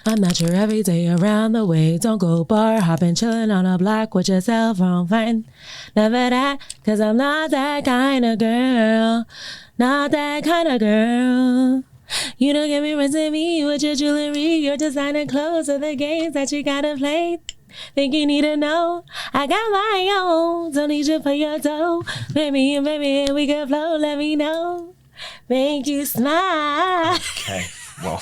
I'm not your everyday around the way. Don't go bar hopping, chilling on a block with your cell phone fighting. Never that, cause I'm not that kind of girl. Not that kind of girl. You don't get me rinsing me with your jewelry, your designer clothes, or the games that you gotta play. Think you need to know? I got my own. Don't need you for your dough. Baby, we can flow. Let me know. Make you smile. Okay, well,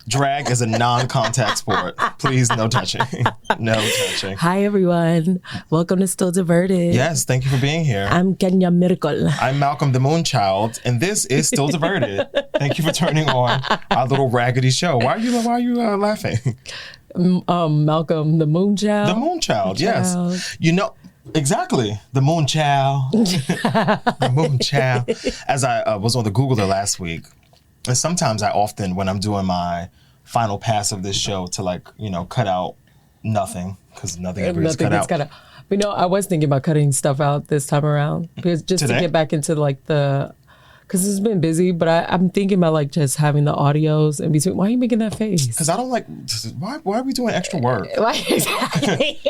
drag is a non-contact sport. Please, no touching. No touching. Hi, everyone. Welcome to Still Diverted. Yes, thank you for being here. I'm Kenya Miracle. I'm Malcolm the Moonchild, and this is Still Diverted. Thank you for turning on our little raggedy show. Why are you laughing? Malcolm the Moonchild. The Moonchild, yes. You know, exactly. The Moonchild. The Moonchild. As I was on the Googler last week, and sometimes I often, when I'm doing my final pass of this show, to cut out nothing, because nothing ever gets cut out. But I was thinking about cutting stuff out this time around, because just Today? to get back into because it's been busy, but I'm thinking about just having the audios in between. Why are you making that face? Because I don't why are we doing extra work? Exactly.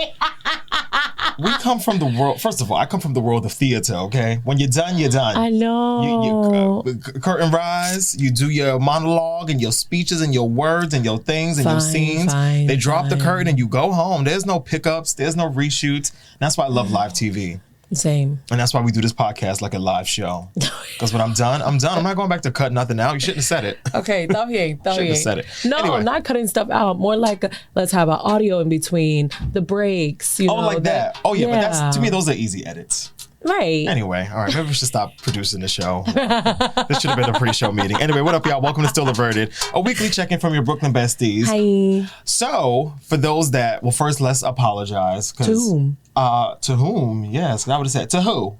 We come from the world, first of all, I come from the world of theater, okay? When you're done, you're done. I know. Curtain rise, you do your monologue and your speeches and your words and your things and your scenes. They drop the curtain and you go home. There's no pickups, there's no reshoots. That's why I love live TV. Same. And that's why we do this podcast like a live show. Because when I'm done, I'm done. I'm not going back to cut nothing out. You shouldn't have said it. Okay, shouldn't have said it. No, anyway. I'm not cutting stuff out. More like let's have an audio in between the breaks. Like that. Oh, yeah, but that's, to me, those are easy edits. Right. Anyway, all right, maybe we should stop producing the show. This should have been a pre-show meeting. Anyway, what up, y'all? Welcome to Still Diverted, a weekly check-in from your Brooklyn besties. Hi. So, for those that, well, first, let's apologize. To whom? To whom? Yes, I would have said, to who?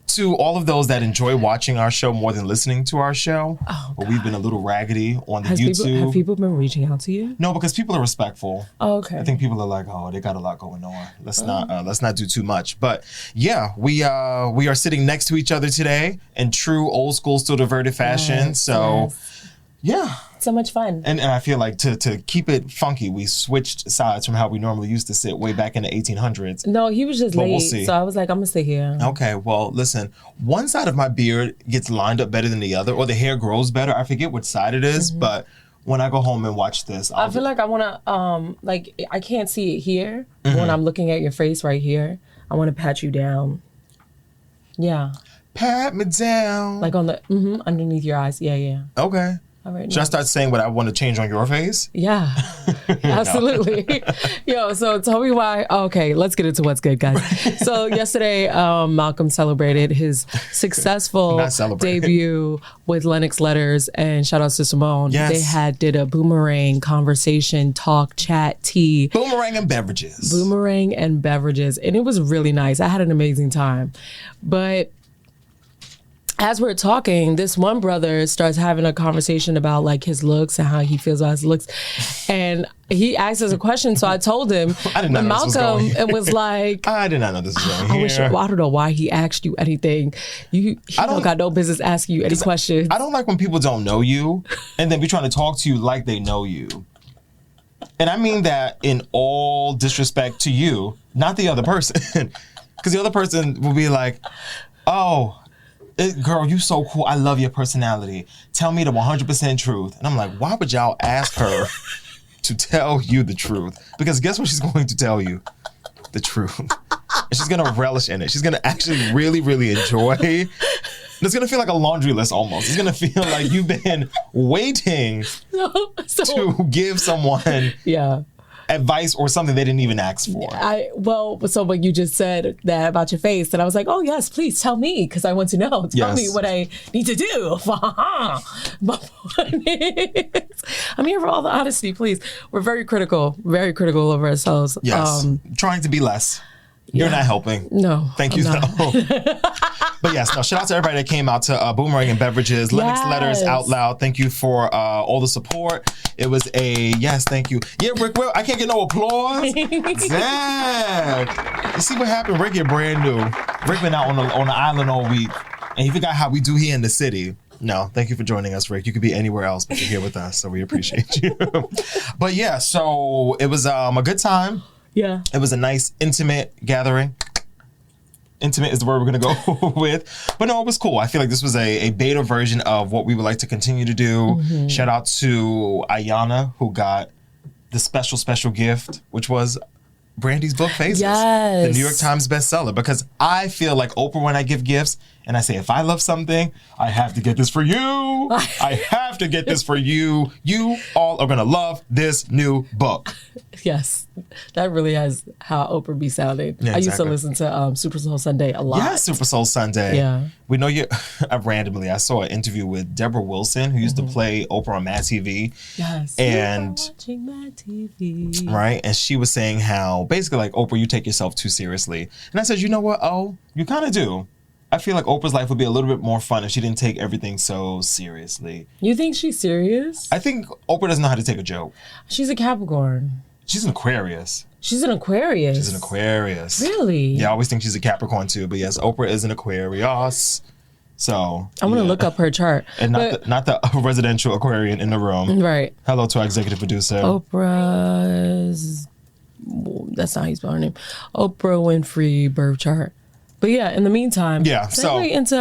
To all of those that enjoy watching our show more than listening to our show. Oh, we've been a little raggedy on the YouTube. Have people been reaching out to you? No, because people are respectful. Oh, okay. I think people are like, oh, they got a lot going on. Let's not do too much. But yeah, we are sitting next to each other today in true old school Still Diverted fashion. Yes, so yeah. So much fun. And I feel like to keep it funky, we switched sides from how we normally used to sit way back in the 1800s. No, he was just late. We'll see. So I was like, I'm going to sit here. Okay, well, listen, one side of my beard gets lined up better than the other, or the hair grows better. I forget which side it is, but when I go home and watch this, I feel like I want to, I can't see it here. When I'm looking at your face right here, I want to pat you down. Yeah. Pat me down. Like on the, underneath your eyes. Yeah. Okay. All right, Should I start saying what I want to change on your face? Yeah, absolutely. Yo, so tell me why. Okay, let's get into what's good, guys. So yesterday, Malcolm celebrated his successful debut with Lennox Letters, and shout out to Simone. Yes. They did a boomerang conversation, talk, chat, tea. Boomerang and beverages. And it was really nice. I had an amazing time. But as we're talking, this one brother starts having a conversation about like his looks and how he feels about his looks. And he asked us a question. So I told him, I did not know Malcolm, this was going here. It was like, I did not know this was going here. I don't know why he asked you anything. He don't got no business asking you any questions. I don't like when people don't know you and then be trying to talk to you like they know you. And I mean that in all disrespect to you, not the other person. Because the other person will be like, oh, girl, you so cool. I love your personality. Tell me the 100% truth. And I'm like, why would y'all ask her to tell you the truth? Because guess what she's going to tell you? The truth. And she's going to relish in it. She's going to actually really, really enjoy. And it's going to feel like a laundry list almost. It's going to feel like you've been waiting to give someone advice or something they didn't even ask for. So when you just said that about your face, and I was like, oh yes, please tell me, because I want to know. Tell me what I need to do. But I'm here for all the honesty, please. We're very critical of ourselves. Yes, trying to be less. You're not helping. No. Thank you, though. But yes, no, shout out to everybody that came out to Boomerang and Beverages, Lennox Letters Out Loud. Thank you for all the support. It was thank you. Yeah, Rick, I can't get no applause. Damn. You see what happened? Rick is brand new. Rick been out on the island all week, and he forgot how we do here in the city. No, thank you for joining us, Rick. You could be anywhere else, but you're here with us, so we appreciate you. But yeah, so it was a good time. Yeah. It was a nice, intimate gathering. Intimate is the word we're going to go with. But no, it was cool. I feel like this was a beta version of what we would like to continue to do. Shout out to Ayana, who got the special gift, which was Brandy's book, Phases. Yes. The New York Times bestseller. Because I feel like Oprah, when I give gifts, and I say, if I love something, I have to get this for you. I have to get this for you. You all are going to love this new book. Yes. That really has how Oprah be sounding. Yeah, I used to exactly. listen to Super Soul Sunday a lot. Yeah, Super Soul Sunday. Yeah. We know you. Randomly, I saw an interview with Deborah Wilson, who used to play Oprah on Mad TV. Yes. And watching Mad TV. right, and she was saying how basically like, Oprah, you take yourself too seriously. And I said, you know what? Oh, you kind of do. I feel like Oprah's life would be a little bit more fun if she didn't take everything so seriously. You think she's serious? I think Oprah doesn't know how to take a joke. She's a Capricorn. She's an Aquarius. She's an Aquarius. She's an Aquarius. Really? Yeah, I always think she's a Capricorn too. But yes, Oprah is an Aquarius. So I'm gonna look up her chart. And not the residential Aquarian in the room. Right. Hello to our executive producer. Oprah's. That's not how you spell her name. Oprah Winfrey birth chart. But yeah, in the meantime, Yeah, so- segue into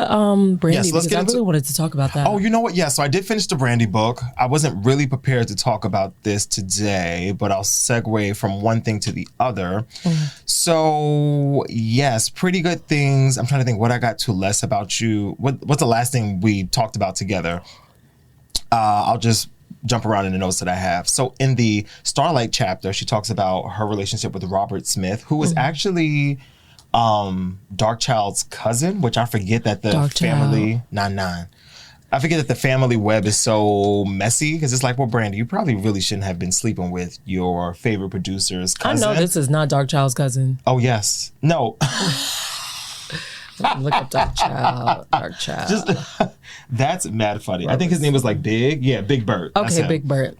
Brandy, Yes, let's because get I into- really wanted to talk about that. Oh, you know what? Yeah, so I did finish the Brandy book. I wasn't really prepared to talk about this today, but I'll segue from one thing to the other. So, yes, pretty good things. I'm trying to think what I got to less about you. What's the last thing we talked about together? I'll just jump around in the notes that I have. So in the Starlight chapter, she talks about her relationship with Robert Smith, who was actually Darkchild's cousin, which I forget that the family I forget that the family web is so messy, because it's like, well, Brandy, you probably really shouldn't have been sleeping with your favorite producer's cousin. I know this is not Darkchild's cousin. Oh yes, no. Look up Darkchild. That's mad funny. I think his name was like Big. Yeah, Big Bird. That's Okay, him. Big Bird.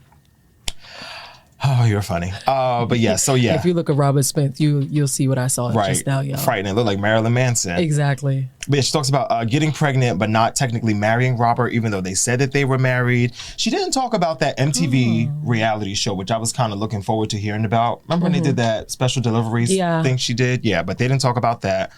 Oh, you're funny. But yeah, so yeah. If you look at Robert Smith, you'll see what I saw just now, y'all. Frightening. It looked like Marilyn Manson. Exactly. But yeah, she talks about getting pregnant but not technically marrying Robert, even though they said that they were married. She didn't talk about that MTV reality show, which I was kind of looking forward to hearing about. Remember when they did that special deliveries thing she did? Yeah, but they didn't talk about that.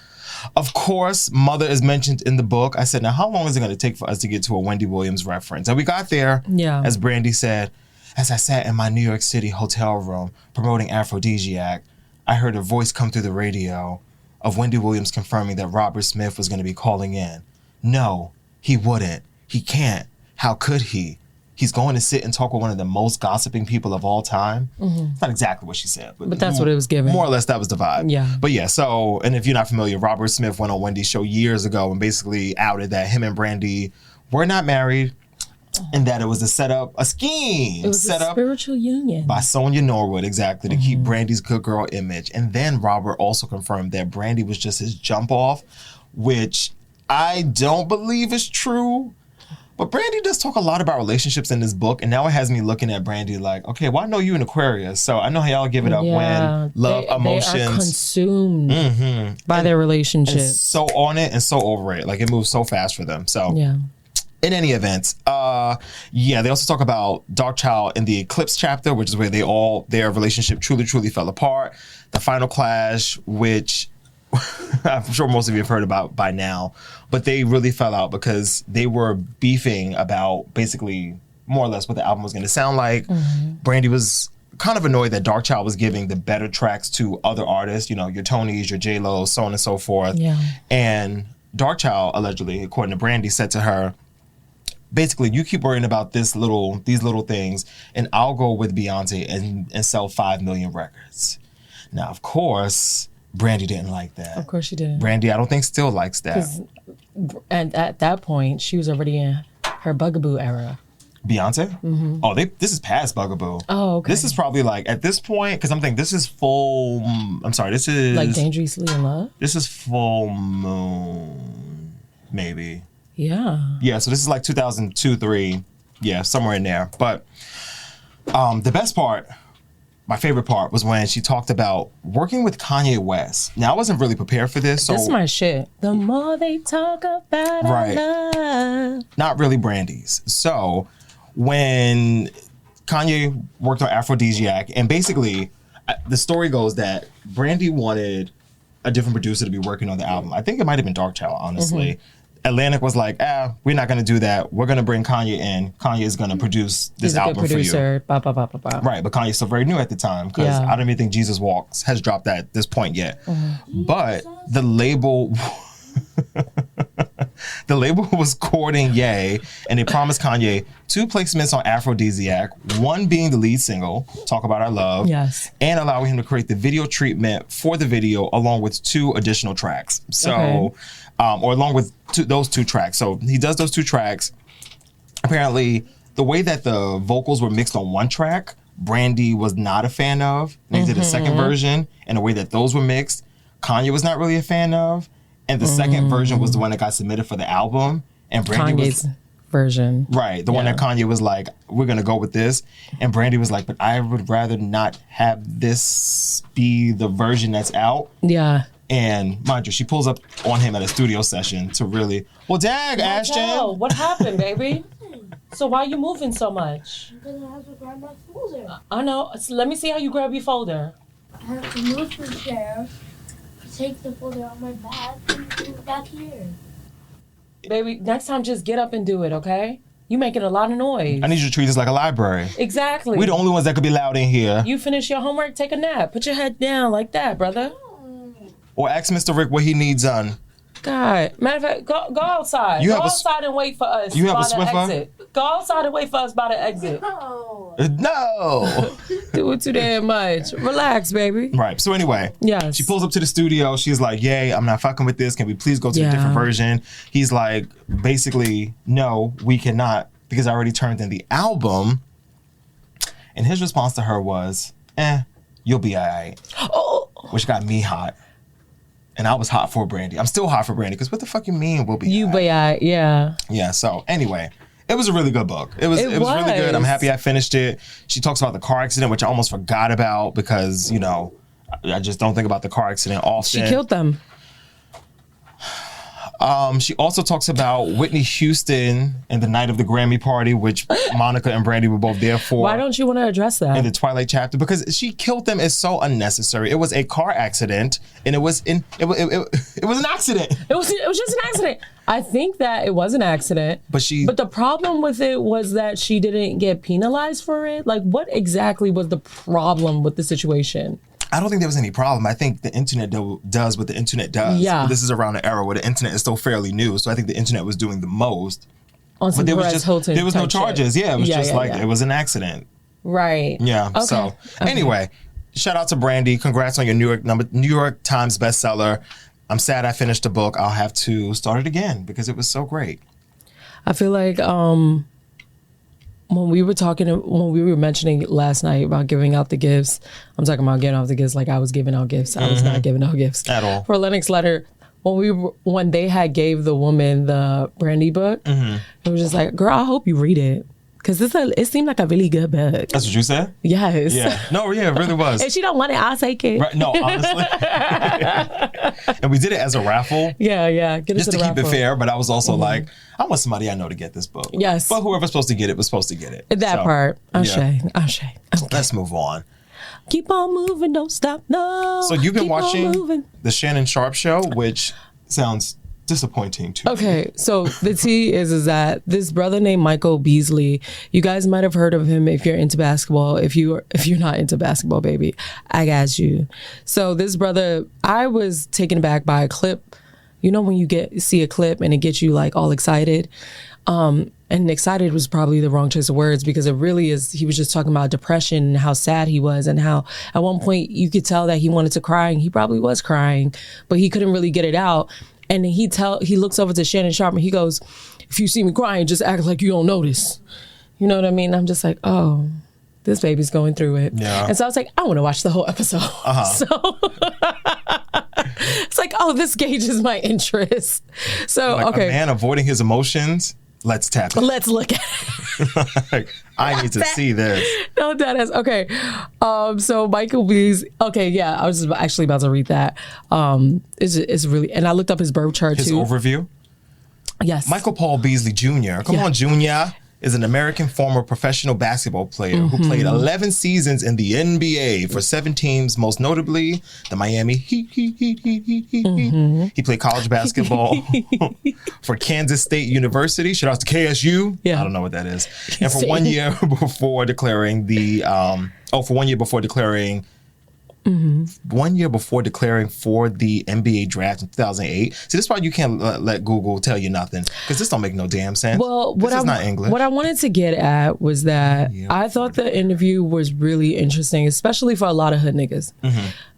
Of course, mother is mentioned in the book. I said, now how long is it going to take for us to get to a Wendy Williams reference? And we got there, as Brandy said. As I sat in my New York City hotel room promoting Aphrodisiac, I heard a voice come through the radio of Wendy Williams confirming that Robert Smith was going to be calling in. No, he wouldn't. He can't. How could he? He's going to sit and talk with one of the most gossiping people of all time. It's not exactly what she said. But that's what it was given. More or less, that was the vibe. Yeah. But yeah, so, and if you're not familiar, Robert Smith went on Wendy's show years ago and basically outed that him and Brandy were not married. And that it was a scheme It was set a up spiritual union by Sonia Norwood, exactly, to keep Brandy's good girl image. And then Robert also confirmed that Brandy was just his jump off, which I don't believe is true. But Brandy does talk a lot about relationships in this book, and now it has me looking at Brandy like, okay, well, I know you in Aquarius, so I know how y'all give it up when love, emotions. They are consumed by their relationship. And so on it and so over it. Like, it moves so fast for them. So yeah. In any event, they also talk about Darkchild in the Eclipse chapter, which is where their relationship truly fell apart. The final clash, which I'm sure most of you have heard about by now, but they really fell out because they were beefing about basically more or less what the album was going to sound like. Brandy was kind of annoyed that Darkchild was giving the better tracks to other artists, you know, your Tonys, your J-Lo, so on and so forth. Yeah. And Darkchild, allegedly, according to Brandy, said to her, basically, you keep worrying about these little things, and I'll go with Beyonce and sell 5 million records. Now, of course, Brandy didn't like that. Of course she didn't. Brandy, I don't think still likes that. And at that point, she was already in her Bugaboo era. Beyonce? Oh, this is past Bugaboo. Oh, okay. This is probably like, at this point, because I'm thinking this is full, this is... Like Dangerously in Love? This is Full Moon, maybe. Yeah. Yeah, so this is like 2002, 3. Yeah, somewhere in there. But the best part my favorite part was when she talked about working with Kanye West. Now, I wasn't really prepared for this. So, this is my shit. The more they talk about right. love. Not really Brandy's. So when Kanye worked on Aphrodisiac, and basically the story goes that Brandy wanted a different producer to be working on the album. I think it might have been Darkchild, honestly. Mm-hmm. Atlantic was like, we're not going to do that. We're going to bring Kanye in. Kanye is going to produce this album for you. He's a good producer. Right, but Kanye's still very new at the time because I don't even think Jesus Walks has dropped at this point yet. Mm-hmm. But the label... the label was courting Ye, and they promised Kanye 2 placements on Aphrodisiac, one being the lead single, Talk About Our Love, yes, and allowing him to create the video treatment for the video along with 2 additional tracks. So, or along with those 2 tracks. So he does those 2 tracks. Apparently, the way that the vocals were mixed on one track, Brandy was not a fan of. And they did a second version, and the way that those were mixed, Kanye was not really a fan of. And the second version was the one that got submitted for the album. And Brandy Kanye's version. Right. The one that Kanye was like, we're going to go with this. And Brandy was like, but I would rather not have this be the version that's out. Yeah. And mind you, she pulls up on him at a studio session to really, well, dag, Ashton. What happened, baby? So why are you moving so much? Because I have to grab my folder. I know. So let me see how you grab your folder. I have to move the chair. Take the folder on my back and put it back here. Baby, next time just get up and do it, okay? You making a lot of noise. I need you to treat this like a library. Exactly. We're the only ones that could be loud in here. You finish your homework, take a nap. Put your head down like that, brother. Or ask Mr. Rick what he needs done. God. Matter of fact, go outside. Go outside and wait for us. You have a Swiffer? Exit. Go outside and wait for us by the exit. No. Do it too damn much. Relax, baby. Right. So anyway, she pulls up to the studio. She's like, yay, I'm not fucking with this. Can we please go to a different version? He's like, basically, no, we cannot because I already turned in the album. And his response to her was, you'll be all right. Oh. Which got me hot. And I was hot for Brandy. I'm still hot for Brandy because what the fuck you mean we'll be all right? Yeah, so anyway, it was a really good book. It was really good. I'm happy I finished it. She talks about the car accident, which I almost forgot about because, you know, I just don't think about the car accident often. She killed them. She also talks about Whitney Houston and the night of the Grammy party, which Monica and Brandy were both there for. Why don't you want to address that? In the Twilight chapter, because she killed them is so unnecessary. It was a car accident, and it was an accident. It was just an accident. I think that it was an accident. But the problem with it was that she didn't get penalized for it. Like, what exactly was the problem with the situation? I don't think there was any problem. I think the internet does what the internet does. Yeah. But this is around an era where the internet is still fairly new, so I think the internet was doing the most. On some there was no charges. Shit. Yeah, it was it was an accident. Right. Yeah. Okay. So anyway, shout out to Brandy. Congrats on your New York Times bestseller. I'm sad I finished the book. I'll have to start it again because it was so great. I feel like when we were mentioning last night about giving out the gifts, I'm talking about giving out the gifts like I was giving out gifts. I was not giving out gifts at all. For Lennox Letter, when they had gave the woman the Brandy book, it was just like, girl, I hope you read it. Because it seemed like a really good book. That's what you said? Yes. Yeah. No, yeah, it really was. If she don't want it, I'll take it. Right. No, honestly. And we did it as a raffle. Yeah. Just to keep it fair, but I was also like, I want somebody I know to get this book. Yes. But whoever's supposed to get it was supposed to get it. That part. Ashe. Okay. Let's move on. Keep on moving, don't stop, no. So you've been watching the Shannon Sharp show, which sounds disappointing to me. Okay, so the tea is that this brother named Michael Beasley, you guys might have heard of him if you're into basketball. If you're not into basketball, baby, I got you. So this brother, I was taken aback by a clip. You know when you see a clip and it gets you like all excited? And excited was probably the wrong choice of words because it really is, he was just talking about depression and how sad he was and how at one point you could tell that he wanted to cry and he probably was crying, but he couldn't really get it out. And he looks over to Shannon Sharp and he goes, if you see me crying, just act like you don't notice. You know what I mean? I'm just like, oh, this baby's going through it. Yeah. And so I was like, I want to watch the whole episode. So it's like, oh, this gauges my interest. So, like okay. A man avoiding his emotions. Let's tap it. Let's look at it. Like, I need to see this. No, that as okay. So Michael Beasley. Okay, yeah, I was actually about to read that. It's really, and I looked up his birth chart His too. overview. Yes, Michael Paul Beasley Jr. Come on, Junior. Is an American former professional basketball player who played 11 seasons in the NBA for 7 teams, most notably the Miami Heat. He played college basketball for Kansas State University. Shout out to KSU. Yeah. I don't know what that is. And for 1 year before declaring the, for 1 year before declaring 1 year before declaring for the NBA draft in 2008. See, this is why you can't let Google tell you nothing, because this don't make no damn sense. Well, this is not English. What I wanted to get at was that Yeah. I thought the interview was really interesting, especially for a lot of hood niggas,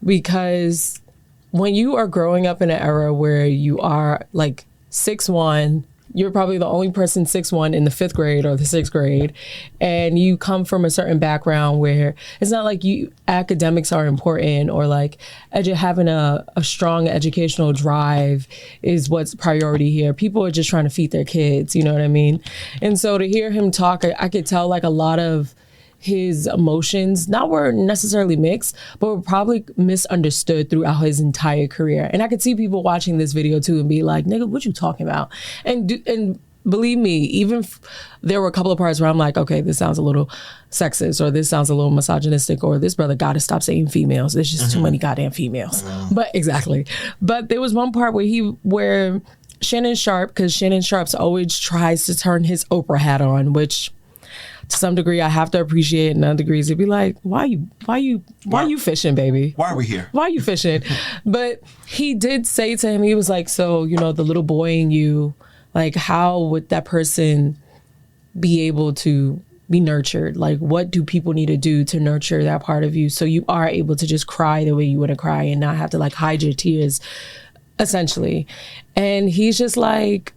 because when you are growing up in an era where you are like 6'1", you're probably the only person 6'1" in the 5th grade or the 6th grade, and you come from a certain background where it's not like academics are important, or like having a strong educational drive is what's priority here. People are just trying to feed their kids, you know what I mean? And so to hear him talk, I could tell like a lot of his emotions were necessarily mixed, but were probably misunderstood throughout his entire career. And I could see people watching this video too and be like, nigga, what you talking about? And believe me, there were a couple of parts where I'm like, okay, this sounds a little sexist, or this sounds a little misogynistic, or this brother got to stop saying females. There's just too many goddamn females. But exactly. But there was one part where Shannon Sharpe, because Shannon Sharpe always tries to turn his Oprah hat on, which to some degree I have to appreciate, and other degrees it'd be like, why you fishing, baby? Why are we here? Why are you fishing? But he did say to him, he was like, so, the little boy in you, like, how would that person be able to be nurtured? Like, what do people need to do to nurture that part of you so you are able to just cry the way you want to cry and not have to like hide your tears, essentially? And he's just like,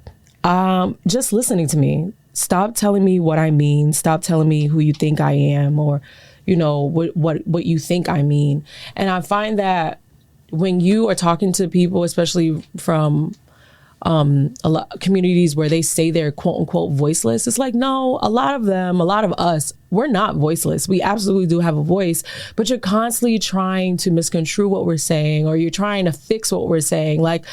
just listening to me. Stop telling me what I mean. Stop telling me who you think I am, or, what you think I mean. And I find that when you are talking to people, especially from a lot communities where they say they're quote unquote voiceless, it's like, no, a lot of us, we're not voiceless. We absolutely do have a voice, but you're constantly trying to misconstrue what we're saying, or you're trying to fix what we're saying. Like,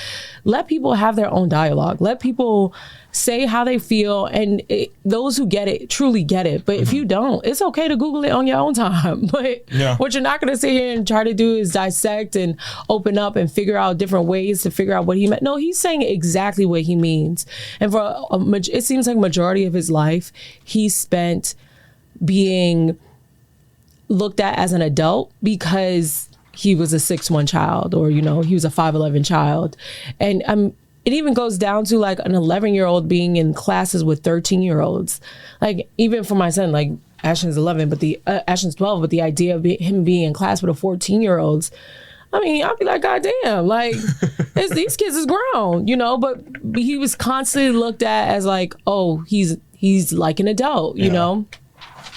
let people have their own dialogue. Let people say how they feel, and those who get it truly get it. But if you don't, it's okay to Google it on your own time. But what you're not going to sit here and try to do is dissect and open up and figure out different ways to figure out what he meant. No, he's saying exactly what he means. And for it seems like majority of his life, he spent being looked at as an adult because he was a 6'1" child, or, he was a 5'11" child. And it even goes down to like an 11-year-old being in classes with 13-year-olds. Like, even for my son, like Ashton's 11, but Ashton's 12, but the idea of him being in class with a 14-year-olds, I mean, I'd be like, God damn, like, these kids is grown, but he was constantly looked at as like, oh, he's like an adult, you know?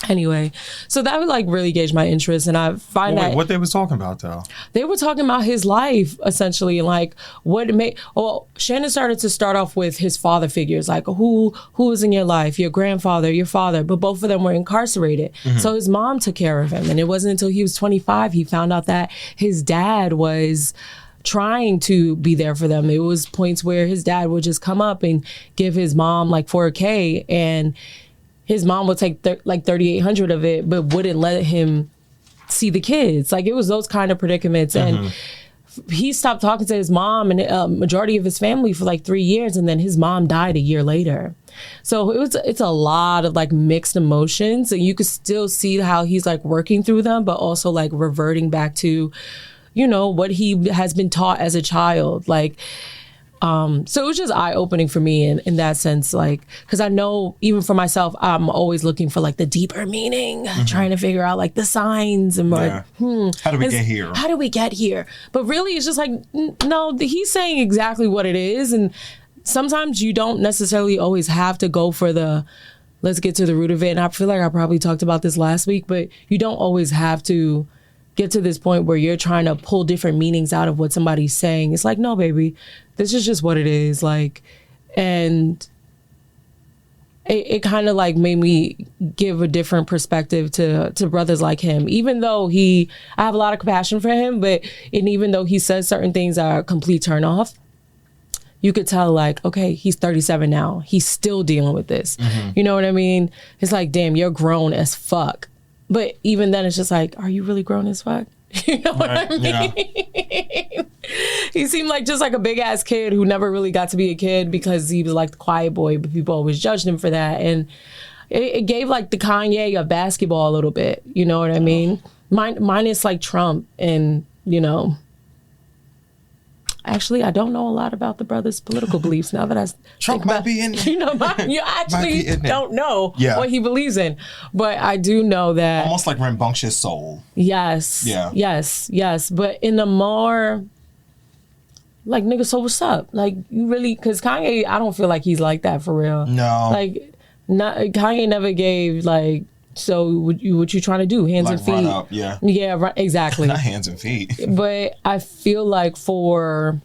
Anyway, so that would like really gauge my interest, and I find that what they was talking about though. They were talking about his life essentially, and like what it made. Well, Shannon started to start off with his father figures, like who was in your life, your grandfather, your father, but both of them were incarcerated. So his mom took care of him, and it wasn't until he was 25 he found out that his dad was trying to be there for them. It was points where his dad would just come up and give his mom like $4,000, and his mom would take like $3,800 of it, but wouldn't let him see the kids. Like, it was those kind of predicaments. And he stopped talking to his mom and majority of his family for like 3 years, and then his mom died a year later. So it's a lot of like mixed emotions, and you could still see how he's like working through them, but also like reverting back to, what he has been taught as a child. Like, so it was just eye-opening for me in that sense, like, because I know even for myself, I'm always looking for like the deeper meaning, trying to figure out like the signs and like, how do we get here? How do we get here? But really, it's just like, no, he's saying exactly what it is, and sometimes you don't necessarily always have to go for the let's get to the root of it. And I feel like I probably talked about this last week, but you don't always have to get to this point where you're trying to pull different meanings out of what somebody's saying. It's like, no, baby, this is just what it is. Like, and it kind of like made me give a different perspective to brothers like him. Even though I have a lot of compassion for him, and even though he says certain things are a complete turn off, you could tell like, okay, he's 37 now. He's still dealing with this. You know what I mean? It's like, damn, you're grown as fuck. But even then, it's just like, are you really grown as fuck? You know what I mean? Yeah. He seemed like just like a big ass kid who never really got to be a kid because he was like the quiet boy, but people always judged him for that. And it gave like the Kanye of basketball a little bit. You know what I mean? Minus like Trump and, you know. Actually, I don't know a lot about the brother's political beliefs now that I Trump might be in there. You know, you actually don't know what he believes in. But I do know that... Almost like rambunctious soul. Yes. Yeah. Yes. But in a more... Like, nigga, so what's up? Like, you really... Because Kanye, I don't feel like he's like that for real. No. Like, Kanye never gave, like... So what you trying to do? Hands like and feet. Run up, yeah. Yeah, right, exactly. Not hands and feet. But I feel like for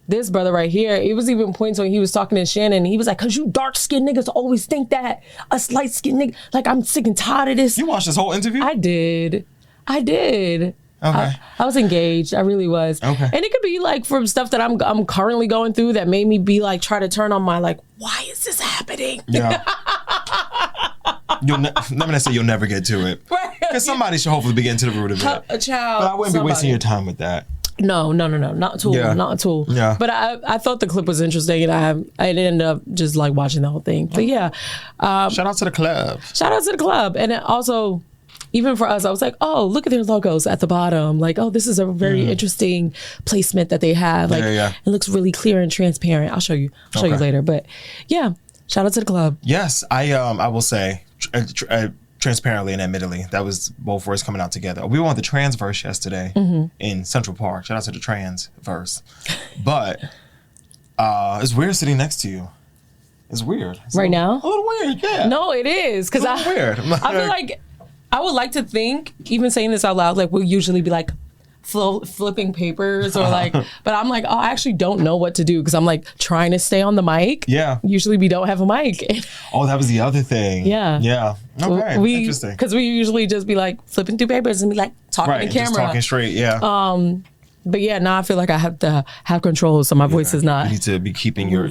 this brother right here, it was even points when he was talking to Shannon. He was like, "Cause you dark skinned niggas always think that us light skinned niggas. Like I'm sick and tired of this." You watched this whole interview? I did. Okay. I was engaged. I really was. Okay. And it could be like from stuff that I'm currently going through that made me be like try to turn on my like, why is this happening? Yeah. Let me not say you'll never get to it. Because somebody should hopefully be getting to the root of it. A child. But I wouldn't be wasting your time with that. No. Not at all. Yeah. Not at all. Yeah. But I thought the clip was interesting and I ended up just like watching the whole thing. But yeah. Shout out to the club. And it also, even for us, I was like, oh, look at their logos at the bottom. Like, oh, this is a very interesting placement that they have. Like, it looks really clear and transparent. I'll show you you later. But yeah, shout out to the club. Yes, I will say, transparently and admittedly, that was both words coming out together. We were on the Transverse yesterday in Central Park. Shout out to the Transverse. But it's weird sitting next to you. It's weird. Now? A little weird, yeah. No, it is. Because weird. I feel like I would like to think, even saying this out loud, like we'll usually be like flipping papers or like, but I'm like, oh, I actually don't know what to do because I'm like trying to stay on the mic. Yeah. Usually we don't have a mic. Oh, that was the other thing. Yeah. Yeah. Okay. Interesting. Because we usually just be like flipping through papers and be like talking to camera. Just talking straight. Yeah. But yeah, now I feel like I have to have control so my voice is not. You need to be keeping your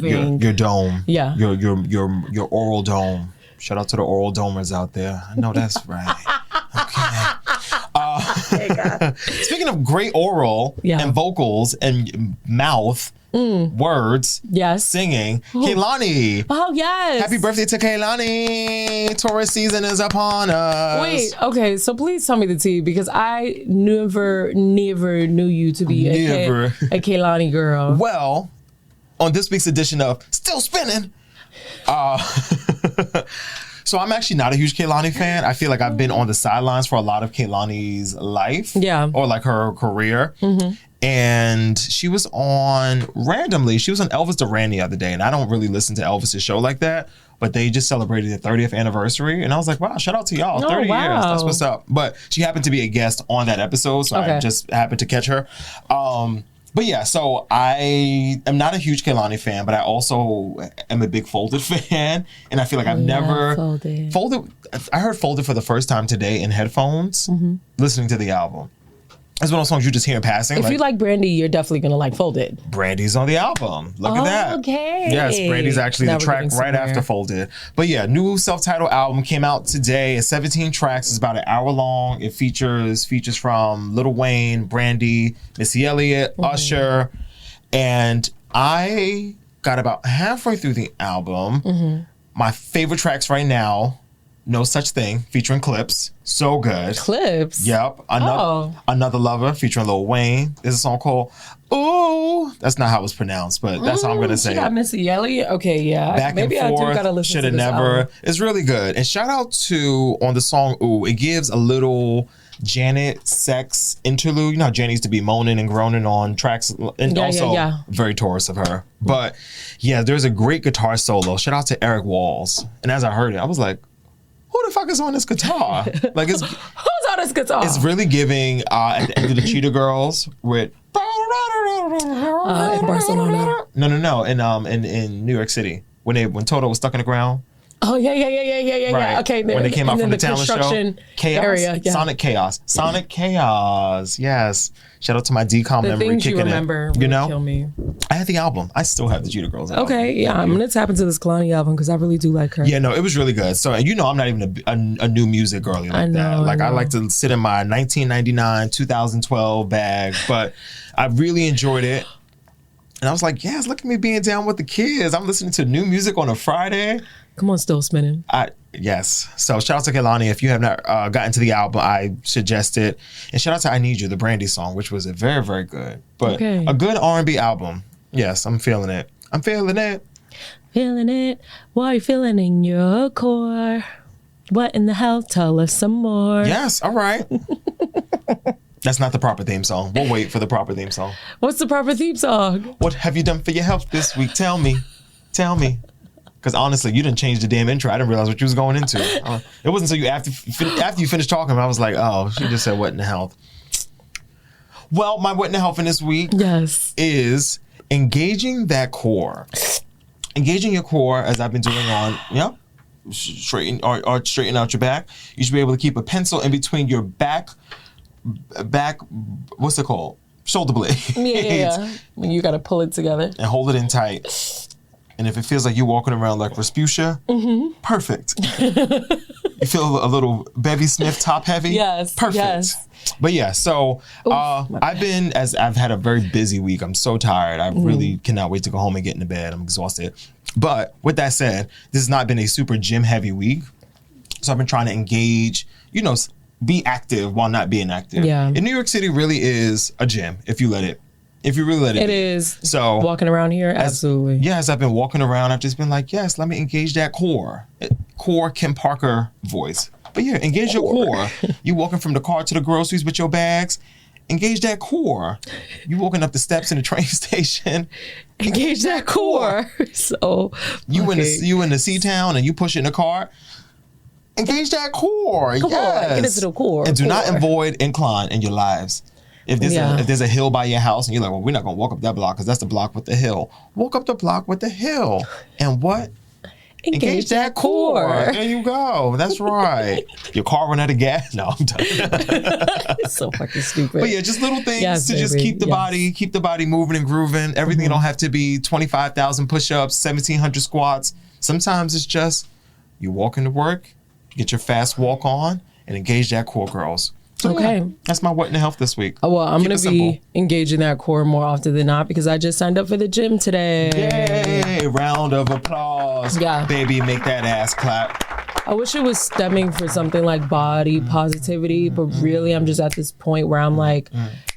dome. Yeah. Your oral dome. Shout out to the oral domers out there. I know that's right. Okay. Speaking of great oral and vocals and mouth words, singing, Kehlani. Oh, yes. Happy birthday to Kehlani. Taurus season is upon us. Wait, okay, so please tell me the tea because I never knew you to be a Kehlani girl. Well, on this week's edition of Still Spinning, so I'm actually not a huge Kehlani fan. I feel like I've been on the sidelines for a lot of Kehlani's life. Yeah. Or like her career. Mm-hmm. And she was on Elvis Duran the other day. And I don't really listen to Elvis's show like that. But they just celebrated their 30th anniversary. And I was like, wow, shout out to y'all. 30 years. That's what's up. But she happened to be a guest on that episode. So I just happened to catch her. But yeah, so I am not a huge Kehlani fan, but I also am a big Folded fan. And I feel like I've never... Folded. I heard Folded for the first time today in headphones, listening to the album. It's one of those songs you just hear in passing. If you like Brandy, you're definitely going to like Folded. Brandy's on the album. Look at that. Okay. Yes, Brandy's actually the track right after Folded. But yeah, new self-titled album came out today. It's 17 tracks. It's about an hour long. It features from Lil Wayne, Brandy, Missy Elliott, Usher. And I got about halfway through the album. My favorite tracks right now, No Such Thing, featuring Clips. So good. Clips? Yep. Another Lover, featuring Lil Wayne. There's a song called Ooh. That's not how it's pronounced, but that's how I'm going to say it. Got Missy Elliott? Okay, yeah. Back Maybe and forth, I do got to listen Shoulda to this Never. album. It's really good. And shout out to, on the song Ooh, it gives a little Janet sex interlude. You know how Janet used to be moaning and groaning on tracks, and very Taurus of her. But yeah, there's a great guitar solo. Shout out to Eric Walls. And as I heard it, I was like, who the fuck is on this guitar? Like, it's who's on this guitar? It's really giving at the end of the Cheetah Girls with in Barcelona. No. In New York City when Toto was stuck in the ground. Oh yeah. Right. Okay, when they came out from the talent show, Chaos, area, yeah. Sonic Chaos. Yes. Shout out to my DCOM The memory things kicking you remember in. really You know, kill me. I had the album. I still have the Judah Girls album. Okay, yeah, I'm gonna tap into this Kehlani album because I really do like her. Yeah, no, it was really good. So, and you know, I'm not even a new music girly like that. Like, I like to sit in my 1999, 2012 bag, but I really enjoyed it. And I was like, yes, look at me being down with the kids. I'm listening to new music on a Friday. Come on, still spinning. Yes. So shout out to Kehlani. If you have not gotten to the album, I suggest it. And shout out to I Need You, the Brandy song, which was a very, very good. But a good R&B album. Yes, I'm feeling it. I'm feeling it. Feeling it. What are you feeling in your core? What in the hell? Tell us some more. Yes. All right. That's not the proper theme song. We'll wait for the proper theme song. What's the proper theme song? What have you done for your health this week? Tell me. Tell me. Because honestly, you didn't change the damn intro. I didn't realize what you was going into. It wasn't until you after you finished talking, I was like, oh, she just said what in the health. Well, my what in the health in this week is engaging that core. Engaging your core, as I've been doing on, straighten out your back. You should be able to keep a pencil in between your back, what's it called? Shoulder blade. Yeah. When you got to pull it together. And hold it in tight. And if it feels like you're walking around like Respucia, perfect. You feel a little Bevy Smith top heavy? Yes. Perfect. Yes. But yeah, so I've had a very busy week. I'm so tired. I really cannot wait to go home and get into bed. I'm exhausted. But with that said, this has not been a super gym heavy week. So I've been trying to engage, be active while not being active. Yeah. And New York City really is a gym if you really let it be. It is. So walking around here, absolutely. As I've been walking around, I've just been like, yes, let me engage that core. Core Kim Parker voice. But yeah, engage your core. You walking from the car to the groceries with your bags. Engage that core. You walking up the steps in the train station. Engage that core. So you in the C-Town and you push it in the car. Engage that core. Come on, get into the core. And do not avoid incline in your lives. If there's a hill by your house and you're like, well, we're not going to walk up that block because that's the block with the hill. Walk up the block with the hill. And what? Engage that core. There you go. That's right. Your car run out of gas? No, I'm done. It's so fucking stupid. But yeah, just little things to just keep the body moving and grooving. Everything don't have to be 25,000 push-ups, 1,700 squats. Sometimes it's just you walk into work, get your fast walk on, and engage that core, girls. So that's my what in the health this week. Oh, well, I'm going to be engaging that core more often than not because I just signed up for the gym today. Yay! Round of applause. Yeah. Baby, make that ass clap. I wish it was stemming for something like body positivity, but really I'm just at this point where I'm like,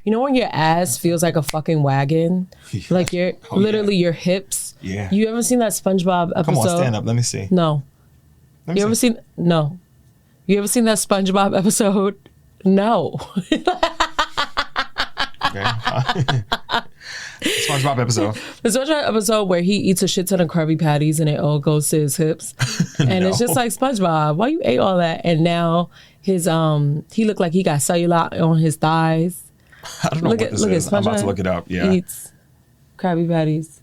when your ass feels like a fucking wagon? Like your your hips. Yeah. You ever seen that SpongeBob episode? Come on, stand up. Let me see. No. You ever seen that SpongeBob episode? No. SpongeBob episode. The SpongeBob episode where he eats a shit ton of Krabby Patties and it all goes to his hips. And it's just like, SpongeBob, why you ate all that? And now his he looked like he got cellulite on his thighs. I don't know what this is. I'm about to look it up. Yeah. Eats Krabby Patties.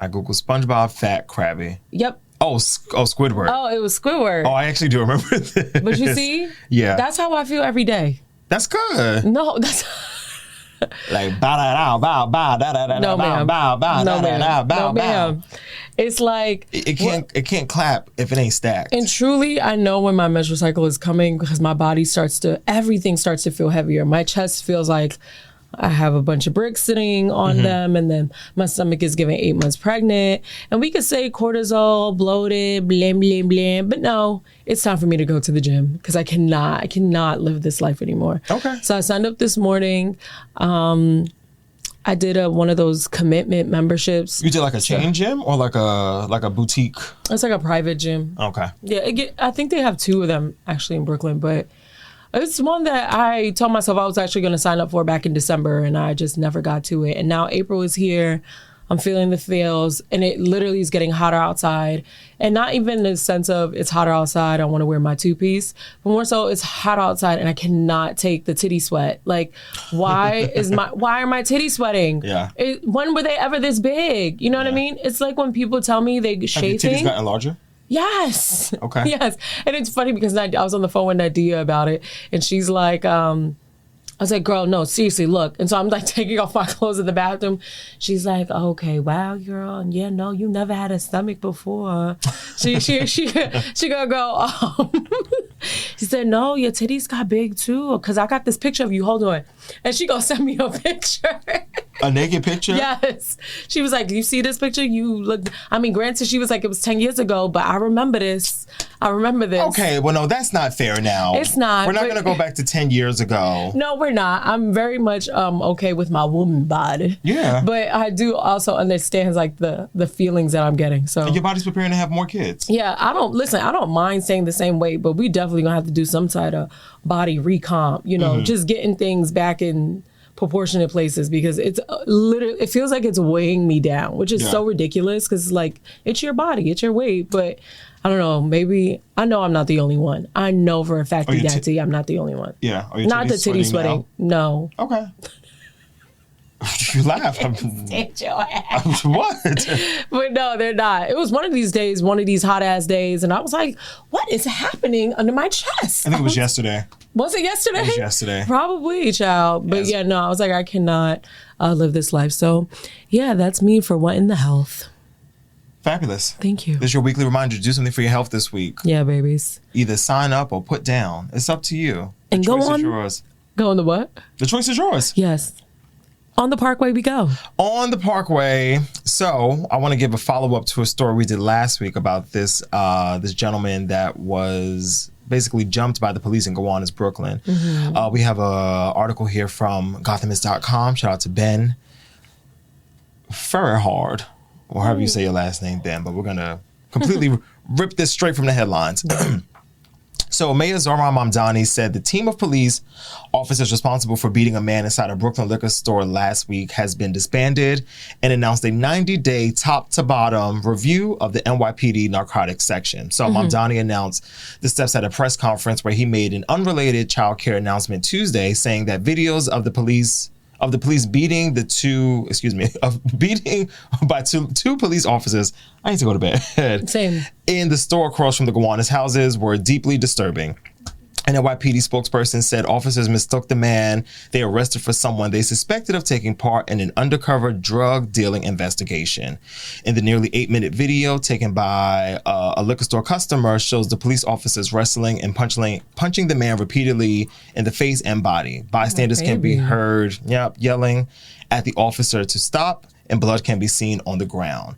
I Google SpongeBob fat Krabby. Yep. Oh, Squidward. Oh, it was Squidward. Oh, I actually do remember this. But you see? Yeah. That's how I feel every day. That's good. No, that's... Like, bow, da, bow, bow, da, da, da, no, ma'am. bow, bow, no, da, da, bow, no, ma'am. It's like... It can't clap if it ain't stacked. And truly, I know when my menstrual cycle is coming because my body everything starts to feel heavier. My chest feels like I have a bunch of bricks sitting on them, and then my stomach is giving 8 months pregnant. And we could say cortisol, bloated, blam, blam, blam. But no, it's time for me to go to the gym because I cannot live this life anymore. Okay. So I signed up this morning. I did one of those commitment memberships. You did like a chain gym or like a boutique? It's like a private gym. Okay. Yeah, I think they have 2 of them actually in Brooklyn, but it's one that I told myself I was actually going to sign up for back in December, and I just never got to it. And now April is here. I'm feeling the feels, and it literally is getting hotter outside. And not even in the sense of it's hotter outside, I want to wear my 2-piece, but more so it's hot outside and I cannot take the titty sweat. Like, why are my titties sweating? Yeah. When were they ever this big? You know what I mean? It's like when people tell me they shave things. Have your titties gotten larger? Yes. Okay. Yes. And it's funny because I was on the phone with Nadia about it, and she's like, I was like, girl, no, seriously, look. And so I'm like taking off my clothes in the bathroom. She's like, okay, wow, girl. And yeah, no, you never had a stomach before. She gonna go, she said, no, your titties got big too. Cause I got this picture of you, hold on. And she gonna send me a picture. A naked picture? Yes. She was like, you see this picture? You look, I mean, granted, she was like, it was 10 years ago, but I remember this. Okay, well, no, that's not fair now. It's not. We're not going to go back to 10 years ago. No, we're not. I'm very much okay with my woman body. Yeah. But I do also understand like the feelings that I'm getting. So And your body's preparing to have more kids. yeah, I don't mind staying the same weight, but we definitely gonna have to do some sort of body recomp, just getting things back in proportionate places, because it's literally, it feels like it's weighing me down, which is so ridiculous because like it's your body, it's your weight, but I don't know, maybe, I know I'm not the only one. I know for a fact that I'm not the only one. Yeah. Are your not the titty sweating. No. Okay. You laugh. What? But no, they're not. It was one of these days, one of these hot ass days, and I was like, what is happening under my chest? I think it was yesterday. Was it yesterday? It was yesterday. Probably, child. But yeah, no, I was like, I cannot live this life. So yeah, that's me for What in the Health. Fabulous. Thank you. This is your weekly reminder to do something for your health this week. Yeah, babies. Either sign up or put down. It's up to you. And the go choice on. is yours. Go on the what? The choice is yours. Yes. On the Parkway we go. On the Parkway. So I want to give a follow-up to a story we did last week about this this gentleman that was basically jumped by the police in Gowanus, Brooklyn. Mm-hmm. We have an article here from Gothamist.com. Shout out to Ben Ferrehard, or however you say your last name, Ben. But we're going to completely rip this straight from the headlines. So Mayor Zohran Mamdani said the team of police officers responsible for beating a man inside a Brooklyn liquor store last week has been disbanded, and announced a 90-day top-to-bottom review of the NYPD narcotics section. So Mamdani announced the steps at a press conference where he made an unrelated child care announcement Tuesday, saying that videos of the police beating by two police officers, I need to go to bed. Same. In the store across from the Gowanus houses were deeply disturbing. An NYPD spokesperson said officers mistook the man they arrested for someone they suspected of taking part in an undercover drug dealing investigation. In the nearly 8-minute video taken by a liquor store customer shows the police officers wrestling and punching the man repeatedly in the face and body. Bystanders can be heard yelling at the officer to stop, and blood can be seen on the ground.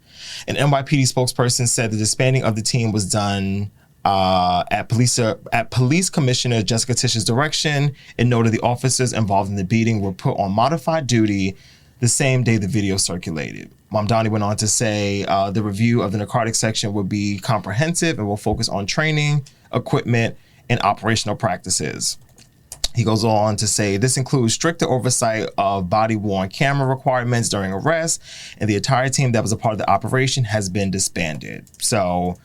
An NYPD spokesperson said the disbanding of the team was done at Police Commissioner Jessica Tisch's direction, and noted the officers involved in the beating were put on modified duty the same day the video circulated. Mamdani went on to say the review of the narcotics section will be comprehensive and will focus on training, equipment, and operational practices. He goes on to say this includes stricter oversight of body-worn camera requirements during arrest, and the entire team that was a part of the operation has been disbanded. So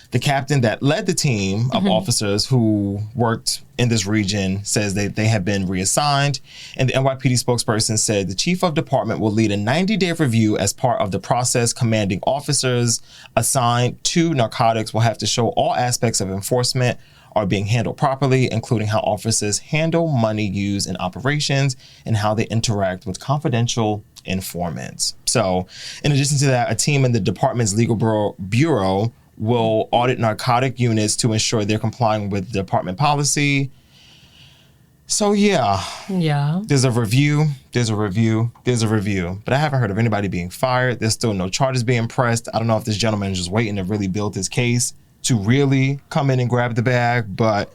the captain that led the team of officers who worked in this region says that they have been reassigned. And the NYPD spokesperson said the chief of department will lead a 90-day review as part of the process. Commanding officers assigned to narcotics will have to show all aspects of enforcement are being handled properly, including how officers handle money used in operations and how they interact with confidential informants. So in addition to that, a team in the department's legal bureau will audit narcotic units to ensure they're complying with department policy. So yeah, there's a review, but I haven't heard of anybody being fired. There's still no charges being pressed. I don't know if this gentleman is just waiting to really build his case to really come in and grab the bag, but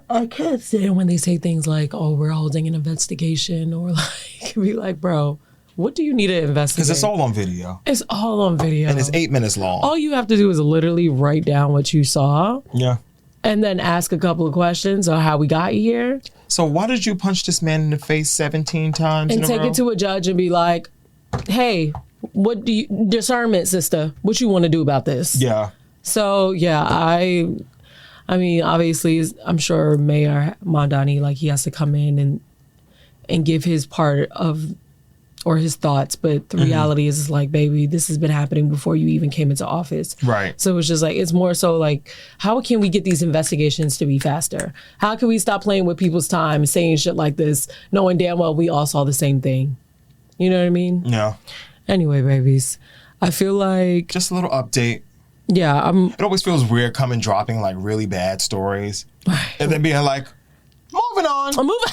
I can't stand when they say things like, oh, we're holding an investigation, or like, be like, bro, what do you need to investigate? Because it's all on video. It's all on video. And it's 8 minutes long. All you have to do is literally write down what you saw. Yeah. And then ask a couple of questions on how we got here. So why did you punch this man in the face 17 times and take it to a judge and be like, hey, what do you, discernment, sister, what you want to do about this? Yeah. So, yeah, I mean, obviously, I'm sure Mayor Mamdani, like, he has to come in and give his part of or his thoughts, but the reality is like, baby, this has been happening before you even came into office. Right. So it's just like, it's more so like, how can we get these investigations to be faster? How can we stop playing with people's time and saying shit like this, knowing damn well we all saw the same thing? You know what I mean? Yeah. Anyway, babies, I feel like... Just a little update. Yeah, It always feels weird dropping like really bad stories. And then being like, moving on. I'm moving...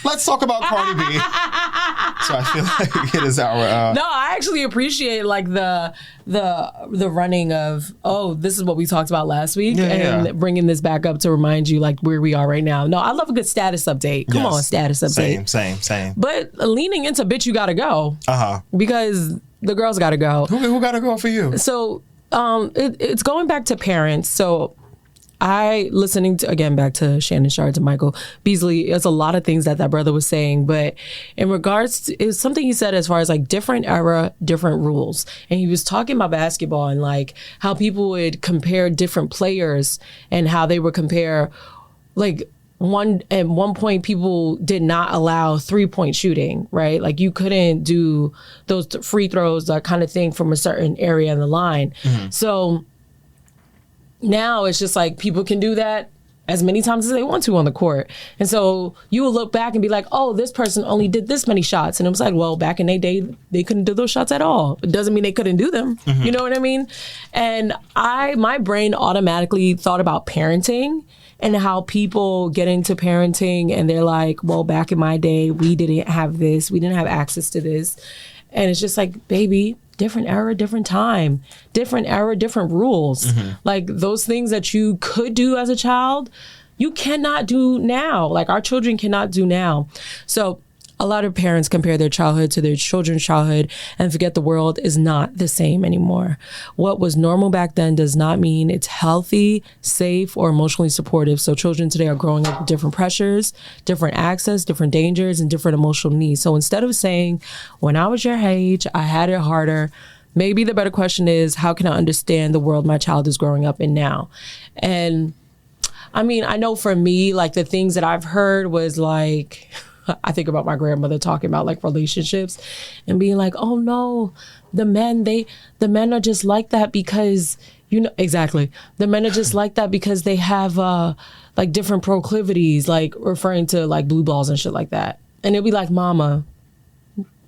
Let's talk about Cardi B. So I feel like it is our... No, I actually appreciate like the running of, oh, this is what we talked about last week, and bringing this back up to remind you like where we are right now. No, I love a good status update. Come on, status update. Same. But leaning into bitch, you gotta go. Because the girls gotta go. Who gotta go for you? So it's going back to parents. So listening to, again, back to Shannon Shards and Michael Beasley, there's a lot of things that brother was saying, but in regards to, it was something he said as far as like different era, different rules. And he was talking about basketball and like how people would compare different players and how they would compare like at one point people did not allow 3-point shooting, right? Like you couldn't do those free throws, that kind of thing from a certain area in the line. So now it's just like people can do that as many times as they want to on the court. And so you will look back and be like, oh, this person only did this many shots. And it was like, well, back in their day, they couldn't do those shots at all. It doesn't mean they couldn't do them. You know what I mean? And my brain automatically thought about parenting and how people get into parenting and they're like, well, back in my day, we didn't have this. We didn't have access to this. And it's just like, baby, different era, different time, different era, different rules. Like those things that you could do as a child, you cannot do now. Like our children cannot do now. So a lot of parents compare their childhood to their children's childhood and forget the world is not the same anymore. What was normal back then does not mean it's healthy, safe, or emotionally supportive. So children today are growing up with different pressures, different access, different dangers, and different emotional needs. So instead of saying, when I was your age, I had it harder, maybe the better question is, how can I understand the world my child is growing up in now? And I mean, I know for me, like the things that I've heard was like... I think about my grandmother talking about like relationships and being like, oh no, the men are just like that because, you know, exactly. The men are just like that because they have like different proclivities, like referring to like blue balls and shit like that. And it'll be like, mama,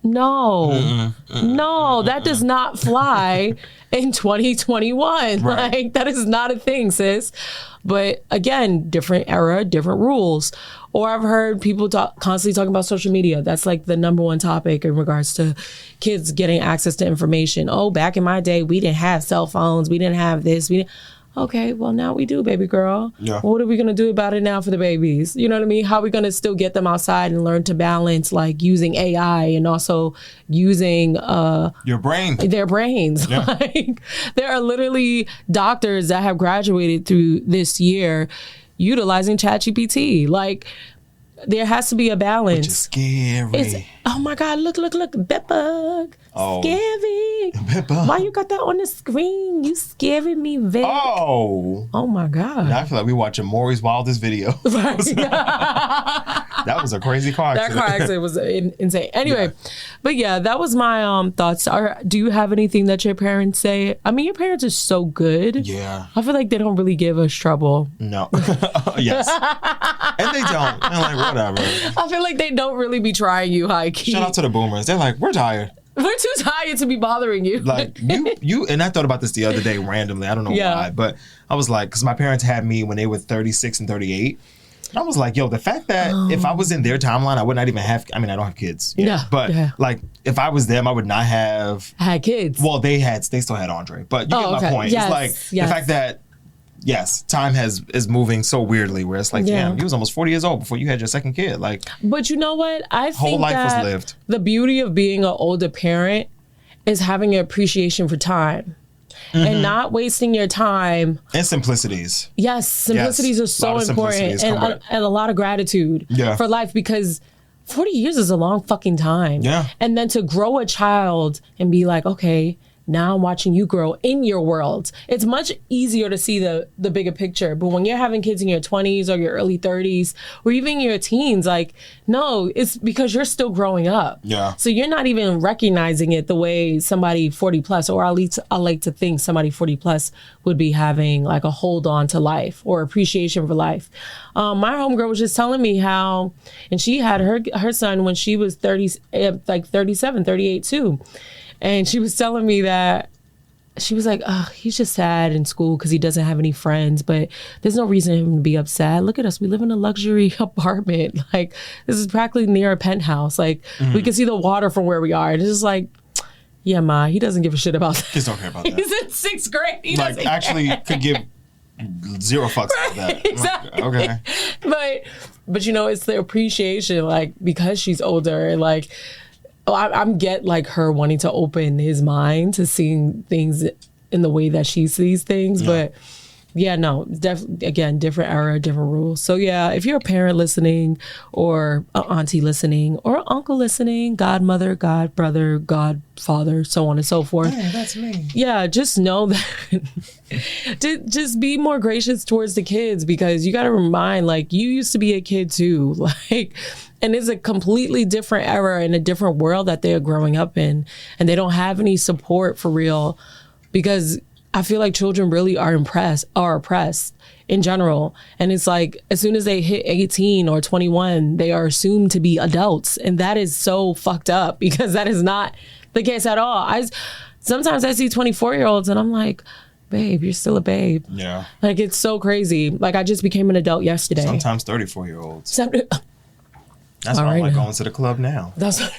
no, that does not fly in 2021. Right. Like that is not a thing, sis. But again, different era, different rules. Or I've heard people constantly talking about social media. That's like the number one topic in regards to kids getting access to information. Oh, back in my day, we didn't have cell phones. We didn't have this. Okay, well, now we do, baby girl. Yeah. What are we going to do about it now for the babies? You know what I mean? How are we going to still get them outside and learn to balance, like, using AI and also using... your brain. Their brains. Yeah. Like, there are literally doctors that have graduated through this year utilizing ChatGPT. Like, there has to be a balance. Which is scary. Oh my God, look, bedbug. Oh. Scary. Bedbug. Why you got that on the screen? You scaring me, Vic. Oh my God. Now I feel like we watching Maury's wildest video. Right. That was a crazy car accident. That car accident was insane. Anyway, but yeah, that was my thoughts. Do you have anything that your parents say? I mean, your parents are so good. Yeah. I feel like they don't really give us trouble. No. Yes. And they don't. They're like, whatever. I feel like they don't really be trying you high key. Shout out to the boomers. They're like, we're tired. We're too tired to be bothering you. Like you and I thought about this the other day randomly. I don't know why, but I was like, because my parents had me when they were 36 and 38. And I was like, yo, the fact that if I was in their timeline, I would not even have, I mean, I don't have kids. Yeah. But like, if I was them, I would not have had kids. Well, they still had Andre, but you get my point. Yes, it's like the fact that, yes, time is moving so weirdly where it's like, damn, you was almost 40 years old before you had your second kid. Like, but you know what? I think whole life that was lived. The beauty of being an older parent is having an appreciation for time. And not wasting your time. And simplicities. Yes, simplicities are so important. And a lot of gratitude for life, because 40 years is a long fucking time. Yeah. And then to grow a child and be like, okay, now I'm watching you grow in your world. It's much easier to see the bigger picture. But when you're having kids in your 20s or your early 30s or even your teens, like, no, it's because you're still growing up. Yeah. So you're not even recognizing it the way somebody 40 plus, or at least I like to think somebody 40 plus would be having like a hold on to life or appreciation for life. My homegirl was just telling me how, and she had her son when she was 30, like 37, 38 too. And she was telling me that she was like, oh, he's just sad in school because he doesn't have any friends, but there's no reason for him to be upset. Look at us. We live in a luxury apartment. Like, this is practically near a penthouse. Like, we can see the water from where we are. And it's just like, yeah, Ma, he doesn't give a shit about that. Kids don't care about that. He's in 6th grade. He like, actually could give 0 fucks about that. Exactly. Like, okay. But you know, it's the appreciation, like, because she's older, and like, I'm get like her wanting to open his mind to seeing things in the way that she sees things. Yeah. But yeah, no, definitely, again, different era, different rules. So yeah, if you're a parent listening, or an auntie listening, or an uncle listening, godmother, godbrother, godfather, so on and so forth. Hey, that's me. Yeah, just know that just be more gracious towards the kids, because you got to remind, like, you used to be a kid too, like, and it's a completely different era and a different world that they're growing up in, and they don't have any support for real, because I feel like children really are oppressed in general. And it's like, as soon as they hit 18 or 21, they are assumed to be adults. And that is so fucked up, because that is not the case at all. Sometimes I see 24-year-olds and I'm like, babe, you're still a babe. Yeah. Like, it's so crazy. Like, I just became an adult yesterday. Sometimes 34-year-olds. That's All why right I'm like now. going to the club now. That's I'm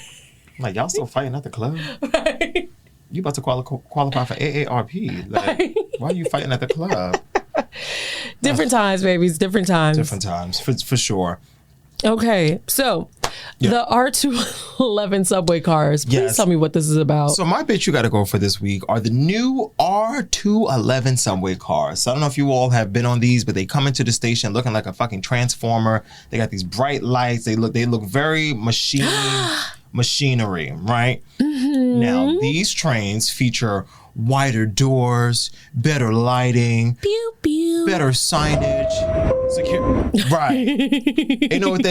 like, y'all still fighting at the club? right. You about to qualify for AARP. Like, why are you fighting at the club? Different times, babies. Different times. Different times, for sure. Okay, so the R211 subway cars. Please Yes. tell me what this is about. So my bitch you got to go for this week are the new R211 subway cars. So I don't know if you all have been on these, but they come into the station looking like a fucking transformer. They got these bright lights. They look very machinery, right? Mm-hmm. Now, these trains feature wider doors, better lighting, Pew pew. better signage, right? You know what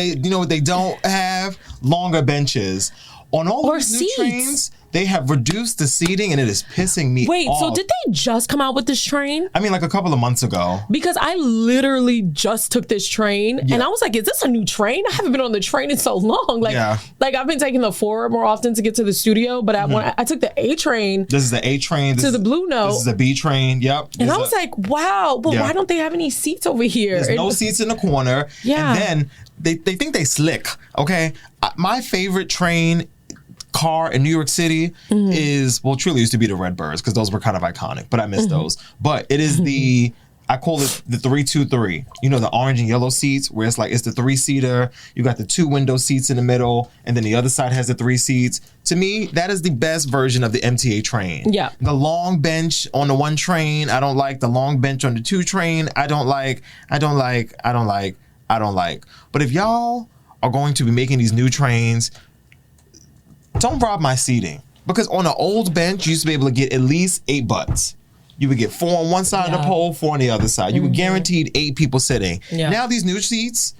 they don't have? Longer benches. On all Or these new seats. trains, they have reduced the seating, and it is pissing me Wait, off. so did they just come out with this train? I mean, like a couple of months ago. Because I literally just took this train, Yeah. and I was like, is this a new train? I haven't been on the train in so long. Like, Yeah. like I've been taking the 4 more often to get to the studio, but when I took the A train This is the A train. to the Blue Note, This is the B train. Yep. and This I is was like, wow, but Yeah. why don't they have any seats over here? There's no seats in the corner. Yeah. And then they think they slick. Okay. My favorite train car in New York City is, well, truly used to be the Redbirds, because those were kind of iconic, but I miss those. But it is I call it the 323. You know, the orange and yellow seats, where it's the 3-seater. You got the 2 window seats in the middle, and then the other side has the 3 seats. To me, that is the best version of the MTA train. Yeah. The long bench on the 1 train, I don't like. The long bench on the 2 train, I don't like. But if y'all are going to be making these new trains, don't rob my seating. Because on an old bench, you used to be able to get at least 8 butts. You would get 4 on one side of the pole, 4 on the other side. You were guaranteed 8 people sitting. Yeah. Now these new seats,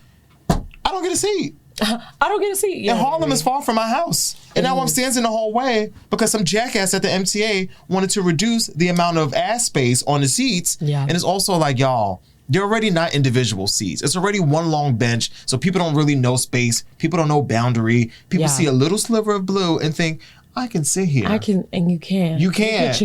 I don't get a seat. I don't get a seat. Yeah, And Harlem is far from my house. And now I'm standing in the hallway because some jackass at the MTA wanted to reduce the amount of ass space on the seats. Yeah. And it's also like, y'all, they're already not individual seats. It's already one long bench, so people don't really know space. People don't know boundary. People see a little sliver of blue and think, I can sit here. I can, and you can. You can.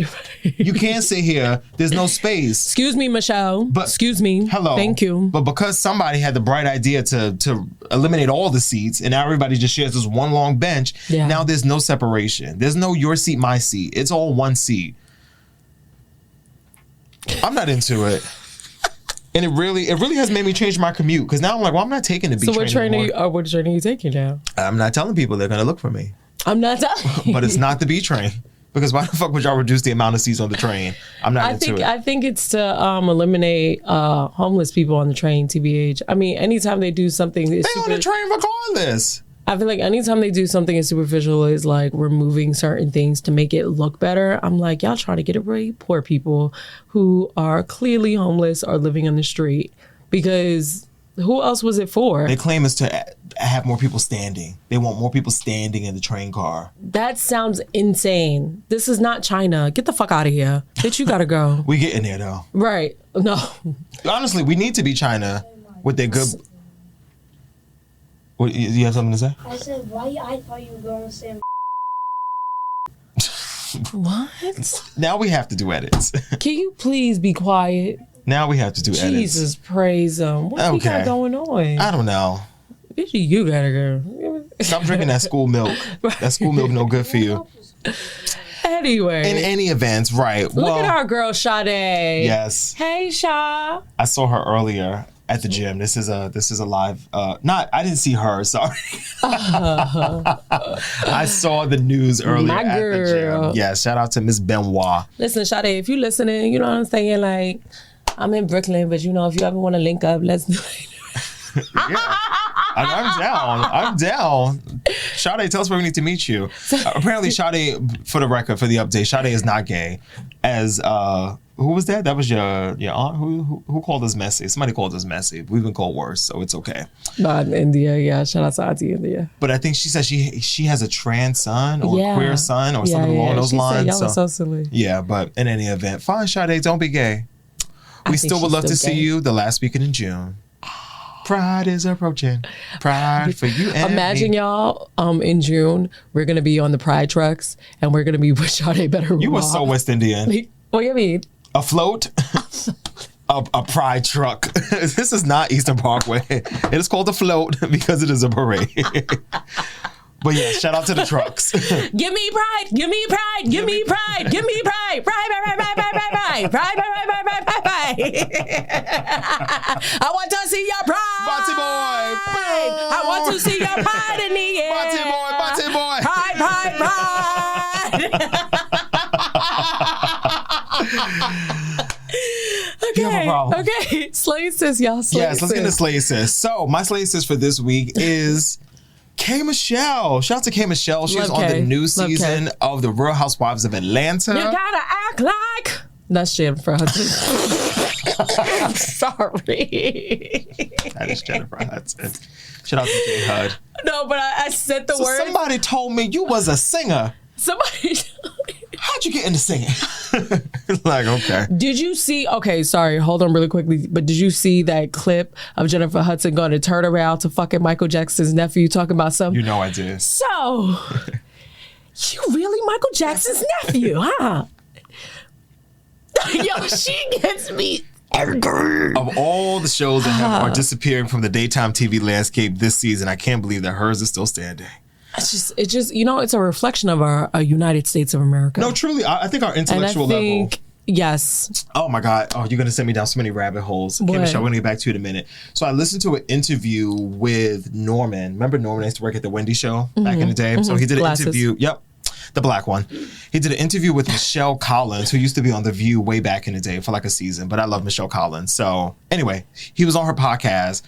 You can't sit here. There's no space. Excuse me, Michelle. But- Excuse me. Hello. Thank you. But because somebody had the bright idea to eliminate all the seats, and now everybody just shares this one long bench, Yeah. now there's no separation. There's no your seat, my seat. It's all one seat. I'm not into it. And it really has made me change my commute, because now I'm like, well, I'm not taking the B train So what train anymore. what train are you taking now? I'm not telling people they're going to look for me. I'm not telling. But it's not the B train. Because why the fuck would y'all reduce the amount of seats on the train? I'm not into it. I think it's to eliminate homeless people on the train, TBH. I mean, anytime they do something, it's They on the train regardless. I feel like anytime they do something as superficial as like removing certain things to make it look better, I'm like, y'all trying to get away poor people who are clearly homeless or living on the street. Because who else was it for? Their claim is to have more people standing. They want more people standing in the train car. That sounds insane. This is not China. Get the fuck out of here. Bitch, you gotta go. We getting there though. Right. No. Honestly, we need to be China with their good... What, you have something to say? I said, why? I thought you were going to say. What? Now we have to do edits. Can you please be quiet? Now we have to do edits. Jesus, praise him. What you got going on? I don't know. Bitch, you gotta go. Stop drinking that school milk. That school milk no good for you. Anyway. In any event, right. Look at our girl, Sade. Yes. Hey, Sha. I saw her earlier at the gym. This is a live, I didn't see her, sorry. I saw the news earlier at the gym. Yeah, shout out to Miss Benoit. Listen, Sade, if you listening, you know what I'm saying? Like, I'm in Brooklyn, but you know, if you ever want to link up, let's do it. Yeah. I'm down. Sade, tell us where we need to meet you. Apparently, Sade, for the record, for the update, Sade is not gay. As who was that? That was your aunt. Who called us messy? Somebody called us messy. We've been called worse, so it's okay. Not in India, yeah. Shout out to Auntie India. But I think she said she has a trans son or a queer son or something along those lines. Y'all are so silly. Yeah, but in any event, fine, Sade, don't be gay. We still would love to see you the last weekend in June. Pride is approaching. Pride for you and Imagine me. y'all, in June, we're going to be on the Pride trucks and we're going to be with Sade Better. You were so West Indian. What do you mean? A float? a Pride truck. This is not Eastern Parkway. It is called a float because it is a parade. But yeah, shout out to the trucks. Give me pride. Give me pride. Give me pride. Give me pride. Pride, pride, pride, pride, pride, pride, pride, pride, pride, pride, pride, pride. I want to see your pride. Batty boy. I want to see your pride in the air. Batty boy. Pride, pride, pride. You have a problem. Okay. Slay It Sis, y'all. Yes, let's get into Slay It Sis. So my Slay It Sis for this week is K. Michelle. Shout out to K. Michelle. She's on the new season of the Real Housewives of Atlanta. You gotta act like. That's Jennifer Hudson. I'm sorry. That is Jennifer Hudson. Shout out to J. Hud. No, but I said the word. Somebody told me you was a singer. Somebody. How'd you get into singing? Like, okay. Did you see? Okay, sorry. Hold on really quickly. But did you see that clip of Jennifer Hudson going to turn around to fucking Michael Jackson's nephew talking about something? You know I did. So, you really Michael Jackson's nephew, huh? Yo, she gets me. Of all the shows that are disappearing from the daytime TV landscape this season, I can't believe that hers is still standing. It's just, you know, it's a reflection of our United States of America. No, truly, I think our intellectual level. Yes. Oh my God. Oh, you're going to send me down so many rabbit holes. Okay, Michelle, we're going to get back to you in a minute. So I listened to an interview with Norman. Remember Norman used to work at the Wendy show back in the day? So he did an interview. Yep. The black one. He did an interview with Michelle Collins, who used to be on The View way back in the day for like a season. But I love Michelle Collins. So anyway, he was on her podcast.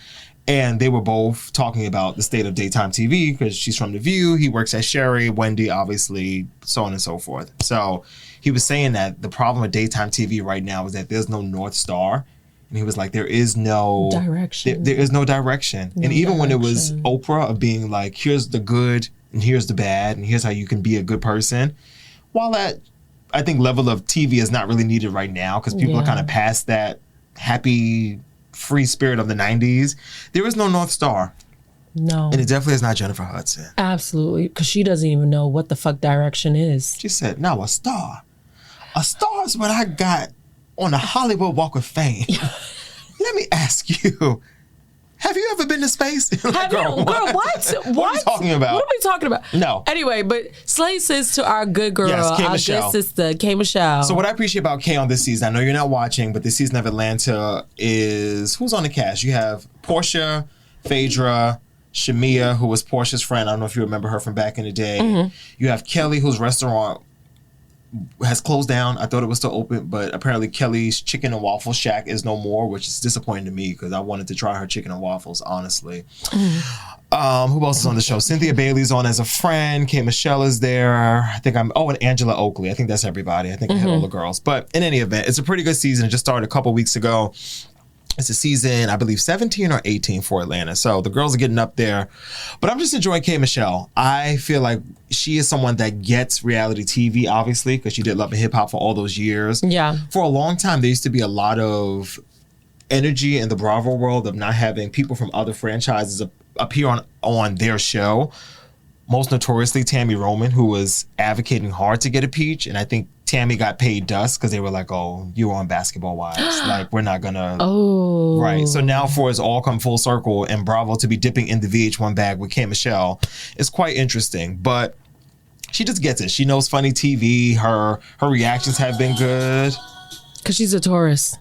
And they were both talking about the state of daytime TV because she's from The View. He works at Sherry, Wendy, obviously, so on and so forth. So he was saying that the problem with daytime TV right now is that there's no North Star. And he was like, there is no direction. There is no direction. And even when it was Oprah of being like, here's the good and here's the bad and here's how you can be a good person. While that, I think, level of TV is not really needed right now because people are kind of past that happy free spirit of the 90s. There is no North Star. No. And it definitely is not Jennifer Hudson. Absolutely. Because she doesn't even know what the fuck direction is. She said, no, a star. A star is what I got on the Hollywood Walk of Fame. Let me ask you, have you ever been to space? Like, girl, what? What are you talking about? What are we talking about? No. Anyway, but Slay Sis to our good girl, yes, our good sister, K. Michelle. So what I appreciate about K on this season, I know you're not watching, but this season of Atlanta is, who's on the cast? You have Portia, Phaedra, Shamia, who was Portia's friend. I don't know if you remember her from back in the day. You have Kelly, whose restaurant has closed down. I thought it was still open, but apparently Kelly's Chicken and Waffle Shack is no more, which is disappointing to me because I wanted to try her chicken and waffles, honestly. Who else is on the show? Cynthia Bailey's on as a friend. K. Michelle is there. And Angela Oakley. I think that's everybody. I think I had all the girls. But in any event, it's a pretty good season. It just started a couple weeks ago. It's a season, I believe, 17 or 18 for Atlanta. So the girls are getting up there. But I'm just enjoying K. Michelle. I feel like she is someone that gets reality TV, obviously, because she did Love and Hip Hop for all those years. Yeah. For a long time, there used to be a lot of energy in the Bravo world of not having people from other franchises appear on their show. Most notoriously, Tammy Roman, who was advocating hard to get a peach. And I think Tammy got paid dust because they were like, oh, you were on Basketball Wives. Like, we're not going to. Oh. Right. So now for it's all come full circle and Bravo to be dipping in the VH1 bag with K. Michelle is quite interesting. But she just gets it. She knows funny TV. Her reactions have been good. Because she's a Taurus.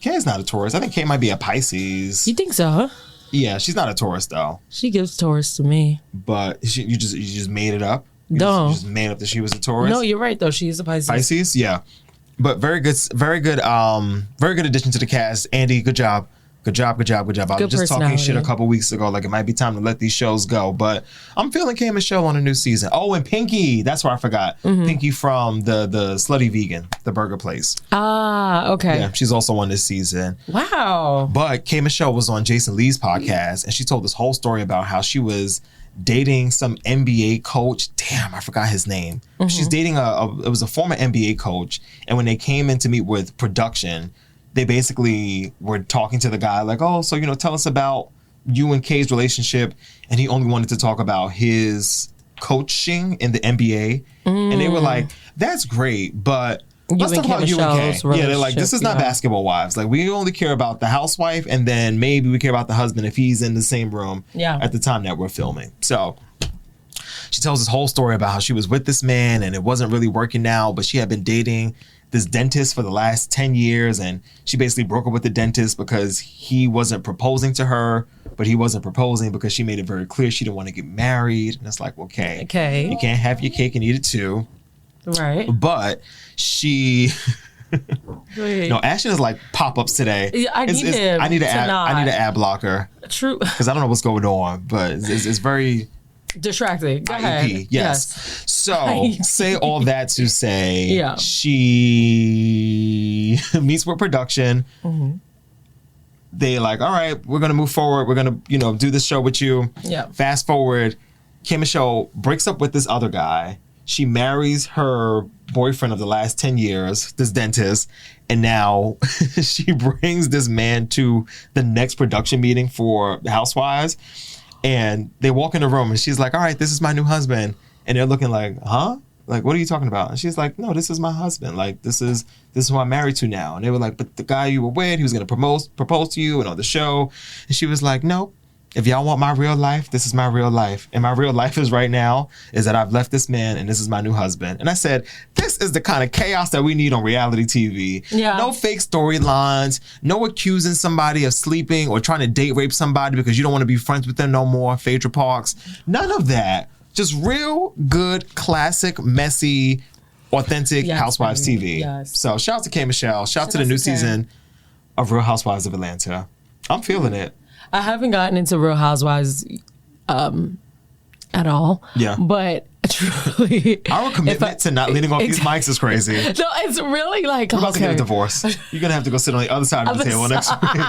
Kay is not a Taurus. I think Kay might be a Pisces. You think so? Yeah, she's not a Taurus though. She gives Taurus to me. But you just made it up. You just made up that she was a Taurus. No, you're right though. She is a Pisces. Pisces, yeah. But very good addition to the cast. Andy, good job. Good job. I was just talking shit a couple weeks ago. Like, it might be time to let these shows go. But I'm feeling K. Michelle on a new season. Oh, and Pinky. That's where I forgot. Pinky from the Slutty Vegan, the burger place. Ah, okay. Yeah, she's also on this season. Wow. But K. Michelle was on Jason Lee's podcast, and she told this whole story about how she was dating some NBA coach. Damn, I forgot his name. She's dating it was a former NBA coach. And when they came in to meet with production, they basically were talking to the guy like, oh, so, tell us about you and Kay's relationship. And he only wanted to talk about his coaching in the NBA. And they were like, that's great, but let's talk about you and Kay. Yeah, they're like, this is not Basketball Wives. Like, we only care about the housewife, and then maybe we care about the husband if he's in the same room at the time that we're filming. So she tells this whole story about how she was with this man and it wasn't really working out, but she had been dating this dentist for the last 10 years, and she basically broke up with the dentist because he wasn't proposing to her, but he wasn't proposing because she made it very clear she didn't want to get married. And it's like, okay, you can't have your cake and eat it too. Right. But she... No, Ashton is like pop-ups today. Yeah, I need an ad blocker. True. Because I don't know what's going on, but it's very... distracting. Go IEP, ahead. yes. So say all that to say, Yeah. she meets with production. They like, all right, we're gonna move forward. We're gonna, do this show with you. Yeah. Fast forward, K. Michelle breaks up with this other guy. She marries her boyfriend of the last 10 years, this dentist, and now she brings this man to the next production meeting for Housewives. And they walk in the room and she's like, all right, this is my new husband. And they're looking like, huh? Like, what are you talking about? And she's like, no, this is my husband. Like, this is who I'm married to now. And they were like, but the guy you were with, he was going to propose to you and on the show. And she was like, no, if y'all want my real life, this is my real life. And my real life is right now is that I've left this man and this is my new husband. And I said, this is the kind of chaos that we need on reality TV. Yeah. No fake storylines, no accusing somebody of sleeping or trying to date rape somebody because you don't want to be friends with them no more, Phaedra Parks. None of that. Just real good, classic, messy, authentic Housewives TV. Yes. So shout out to K. Michelle. Shout out to the new season of Real Housewives of Atlanta. I'm feeling it. I haven't gotten into Real Housewives at all. Yeah. But truly... Our commitment to not leaning off these mics is crazy. No, it's really like... We're about to get a divorce. You're going to have to go sit on the other side of the table next week.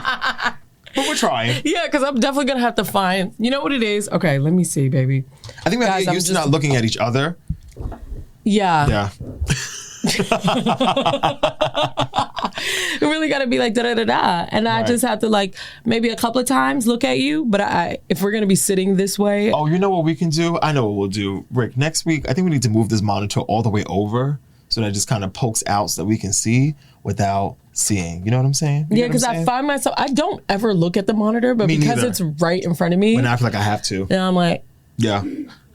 But we're trying. Yeah, because I'm definitely going to have to find... You know what it is? Okay, let me see, baby. I think we have to get used to not looking at each other. Yeah. Yeah. You really got to be like da-da-da-da. And I just have to like maybe a couple of times look at you. But if we're going to be sitting this way... Oh, you know what we can do? I know what we'll do. Rick, next week, I think we need to move this monitor all the way over so that it just kind of pokes out so that we can see without seeing. You know what I'm saying? Yeah, because I find myself... I don't ever look at the monitor, but because it's right in front of me... When I feel like I have to. And I'm like... Yeah.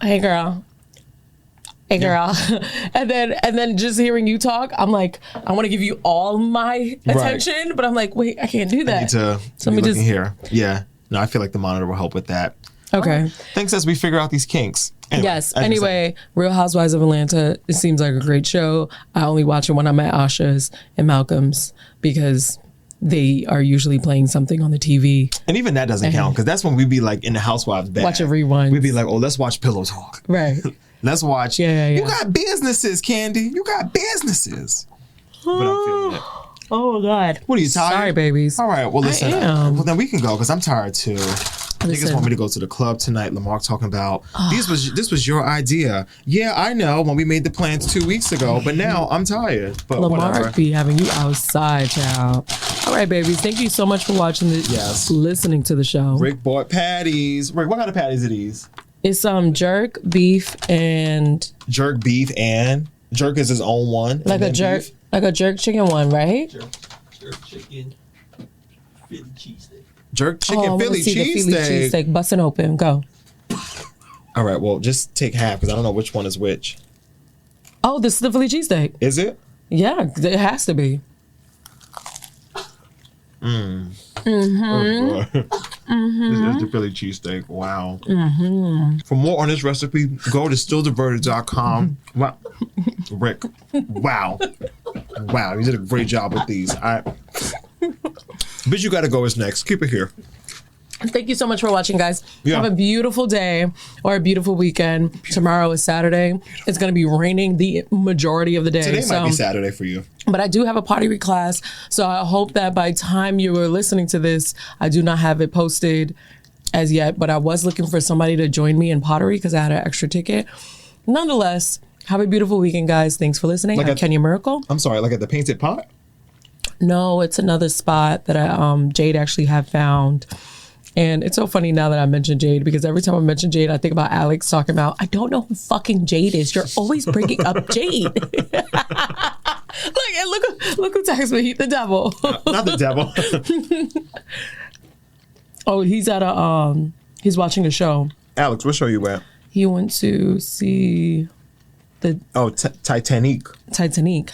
Hey, girl. Hey, girl. And then just hearing you talk, I'm like, I want to give you all my attention, but I'm like, wait, I can't do that. I need to be looking here. Yeah. No, I feel like the monitor will help with that. Okay. Thanks as we figure out these kinks. Anyway, yes. Anyway, Real Housewives of Atlanta, it seems like a great show. I only watch it when I'm at Asha's and Malcolm's because they are usually playing something on the TV. And even that doesn't count because that's when we be like in the Housewives bag. Watch a rewind. We'd be like, oh, let's watch Pillow Talk. Right. Let's watch. Yeah. You got businesses, Candy. You got businesses. But I'm feeling it. Oh, God. What are you, tired? Sorry, babies. All right. Well, listen. I am. Well, then we can go because I'm tired too. Niggas want me to go to the club tonight. Lamar talking about this was your idea. Yeah, I know when we made the plans 2 weeks ago, but now I'm tired. But Lamar whatever. be having you outside, child. All right, babies. Thank you so much for watching this. Yes. Listening to the show. Rick bought patties. Rick, what kind of patties are these? It's jerk, beef, and Jerk beef and jerk is his own one. like a jerk, beef. like a jerk chicken one, right? Jerk chicken, Philly cheesesteak. Jerk chicken I wanna Philly see the Philly cheesesteak. cheesesteak. Busting open. Go. All right, well, just take half because I don't know which one is which. Oh, this is the Philly cheesesteak. Is it? Yeah, it has to be. This is the Philly cheesesteak. Wow. For more on this recipe, go to stilldiverted.com. Wow. Rick. Wow. Wow. You did a great job with these. Bitch, you gotta go is next. Keep it here. Thank you so much for watching, guys. Yeah. Have a beautiful day or a beautiful weekend. Tomorrow is Saturday. It's going to be raining the majority of the day. Today might be Saturday for you. But I do have a pottery class, so I hope that by the time you are listening to this, I do not have it posted as yet, but I was looking for somebody to join me in pottery because I had an extra ticket. Nonetheless, have a beautiful weekend, guys. Thanks for listening. Like I'm Kenya Miracle. I'm sorry, like at the Painted Pot? No, it's another spot that Jade actually had found. And it's so funny now that I mentioned Jade because every time I mention Jade, I think about Alex talking about, I don't know who fucking Jade is. You're always bringing up Jade. Look who texted me. He's the devil. Not the devil. Oh, he's at he's watching a show. Alex, what show you at? He went to see the Titanic. Titanic.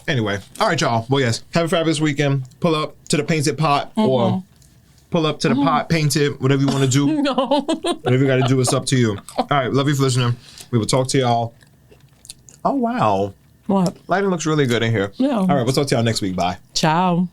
Anyway, all right, y'all. Well, yes, have a fabulous weekend. Pull up to the Painted Pot or pull up to the pot, paint it, whatever you want to do. No. Whatever you got to do, it's up to you. All right, love you for listening. We will talk to y'all. Oh, wow. What? Lighting looks really good in here. Yeah. All right, we'll talk to y'all next week. Bye. Ciao.